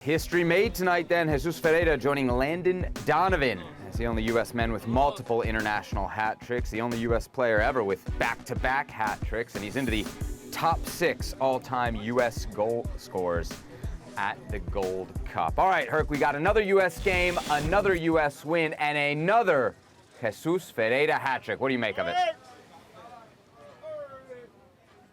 History made tonight then. Jesus Ferreira joining Landon Donovan as the only U.S. man with multiple international hat tricks, the only U.S. player ever with back-to-back hat tricks, and he's into the top 6 all-time U.S. goal scorers at the Gold Cup. All right, Herc, we got another U.S. game, another U.S. win, and another Jesus Ferreira hat trick. What do you make of it?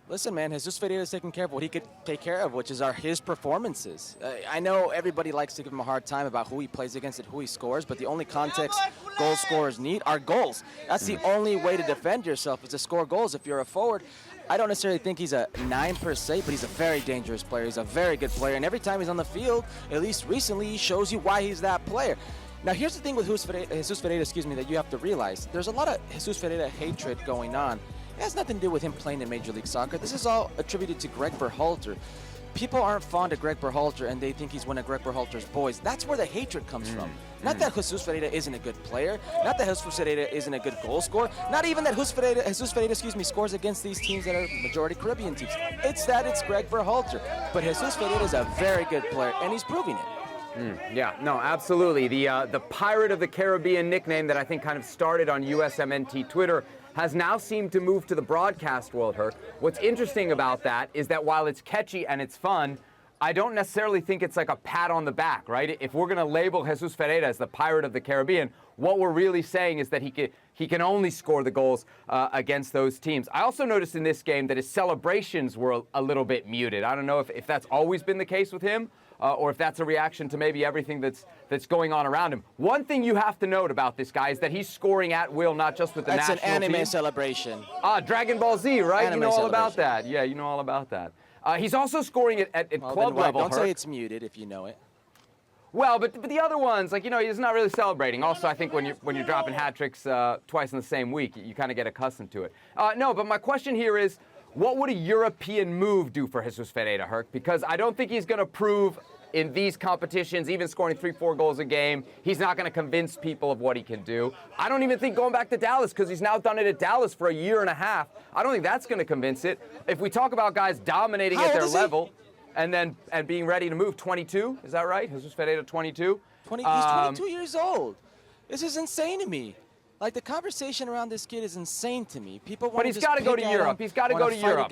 Listen, man, Jesus Ferreira is taking care of what he could take care of, which is his performances. I know everybody likes to give him a hard time about who he plays against and who he scores, but the only context goal scorers need are goals. That's the only way to defend yourself, is to score goals. If you're a forward, I don't necessarily think he's a 9 per se, but he's a very dangerous player. He's a very good player, and every time he's on the field, at least recently, he shows you why he's that player. Now, here's the thing with Jesus Ferreira, that you have to realize. There's a lot of Jesus Ferreira hatred going on. It has nothing to do with him playing in Major League Soccer. This is all attributed to Greg Berhalter. People aren't fond of Greg Berhalter, and they think he's one of Greg Berhalter's boys. That's where the hatred comes from. Not that Jesus Ferreira isn't a good player. Not that Jesus Ferreira isn't a good goal scorer. Not even that Jesus Ferreira, scores against these teams that are majority Caribbean teams. It's that it's Greg Berhalter. But Jesus Ferreira is a very good player, and he's proving it. Yeah, no, absolutely. The Pirate of the Caribbean nickname that I think kind of started on USMNT Twitter has now seemed to move to the broadcast world, Herc. What's interesting about that is that while it's catchy and it's fun, I don't necessarily think it's like a pat on the back, right? If we're going to label Jesus Ferreira as the Pirate of the Caribbean, what we're really saying is that he can only score the goals against those teams. I also noticed in this game that his celebrations were a little bit muted. I don't know if that's always been the case with him, or if that's a reaction to maybe everything that's going on around him. One thing you have to note about this guy is that he's scoring at will, not just with the national team. That's an anime celebration. Dragon Ball Z, right? Anime you know all about celebration. that. Yeah, you know all about that. He's also scoring at club level. Don't say it's muted if you know it. Well, but the other ones, like, he's not really celebrating. Also, I think when you're dropping hat tricks twice in the same week, you kind of get accustomed to it. No, but my question here is, what would a European move do for Jesus Ferreira, Herc? Because I don't think he's going to prove in these competitions, even scoring 3-4 goals a game, he's not going to convince people of what he can do. I don't even think going back to Dallas, because he's now done it at Dallas for a year and a half, I don't think that's going to convince it. If we talk about guys dominating at their level and being ready to move, 22, is that right? Jesus Ferreira 22? He's 22 years old. This is insane to me. Like, the conversation around this kid is insane to me. People want But he's got to go to Europe. He's got to go to Europe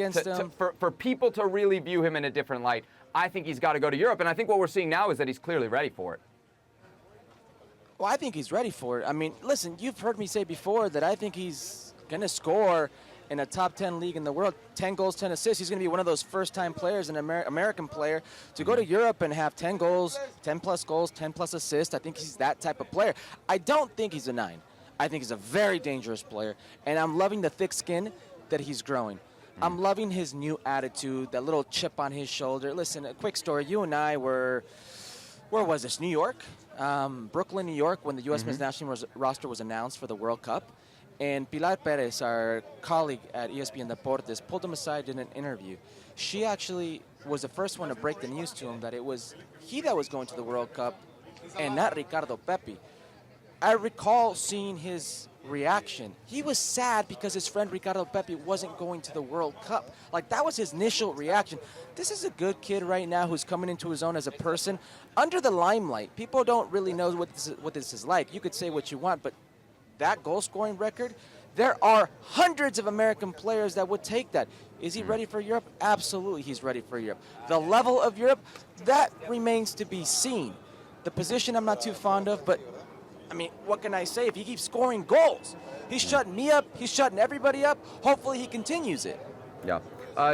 for people to really view him in a different light. I think he's got to go to Europe, and I think what we're seeing now is that he's clearly ready for it. Well, I think he's ready for it. I mean, listen, you've heard me say before that I think he's going to score in a top 10 league in the world, 10 goals, 10 assists. He's going to be one of those first-time players, an American player, to go to Europe and have 10 goals, 10-plus goals, 10-plus assists. I think he's that type of player. I don't think he's a 9. I think he's a very dangerous player, and I'm loving the thick skin that he's growing. I'm loving his new attitude, that little chip on his shoulder. Listen, a quick story. You and I were, where was this, New York? Brooklyn, New York, when the U.S. men's national roster was announced for the World Cup. And Pilar Perez, our colleague at ESPN Deportes, pulled him aside in an interview. She actually was the first one to break the news to him that it was he that was going to the World Cup and not Ricardo Pepi. I recall seeing his reaction. He was sad because his friend Ricardo Pepi wasn't going to the World Cup. Like, that was his initial reaction. This is a good kid right now who's coming into his own as a person. Under the limelight, people don't really know what this is like. You could say what you want, but that goal-scoring record, there are hundreds of American players that would take that. Is he ready for Europe? Absolutely, he's ready for Europe. The level of Europe, that remains to be seen. The position I'm not too fond of, but I mean, what can I say? If he keeps scoring goals, he's shutting me up, he's shutting everybody up. Hopefully he continues it. Yeah.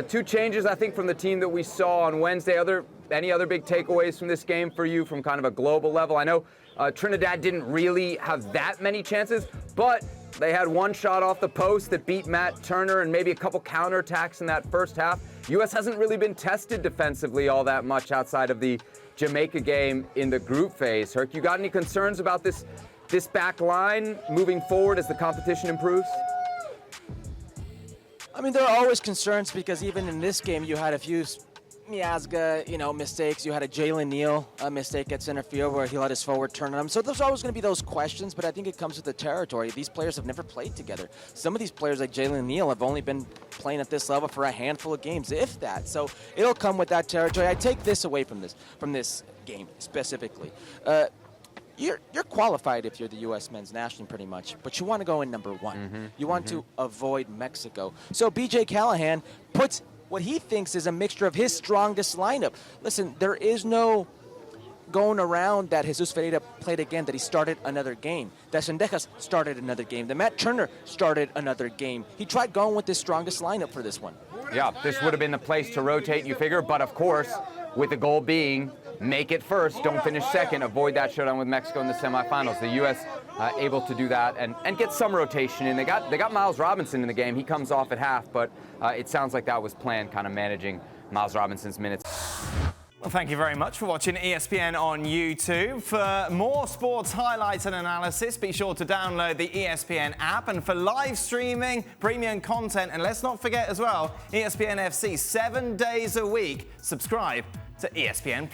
2 changes, I think, from the team that we saw on Wednesday. Any other big takeaways from this game for you from kind of a global level? I know Trinidad didn't really have that many chances, but they had one shot off the post that beat Matt Turner and maybe a couple counterattacks in that first half. U.S. hasn't really been tested defensively all that much outside of the Jamaica game in the group phase. Herc, you got any concerns about this back line moving forward as the competition improves? I mean, there are always concerns because even in this game, you had a few Miazga, mistakes. You had a Jalen Neal mistake at center field where he let his forward turn on him. So there's always going to be those questions, but I think it comes with the territory. These players have never played together. Some of these players like Jalen Neal have only been playing at this level for a handful of games, if that. So it'll come with that territory. I take this away from this game specifically. You're qualified if you're the U.S. men's national pretty much, but you want to go in number one. You want to avoid Mexico. So B.J. Callahan puts what he thinks is a mixture of his strongest lineup. Listen, there is no going around that Jesus Ferreira played again, that he started another game, that Sendejas started another game, that Matt Turner started another game. He tried going with his strongest lineup for this one. Yeah, this would have been the place to rotate, you figure, but of course, with the goal being make it first, don't finish second, avoid that showdown with Mexico in the semifinals. The U.S. Able to do that and get some rotation in. They got Miles Robinson in the game. He comes off at half, but it sounds like that was planned, kind of managing Miles Robinson's minutes. Well, thank you very much for watching ESPN on YouTube. For more sports highlights and analysis, be sure to download the ESPN app. And for live streaming, premium content, and let's not forget as well, ESPN FC 7 days a week. Subscribe to ESPN+.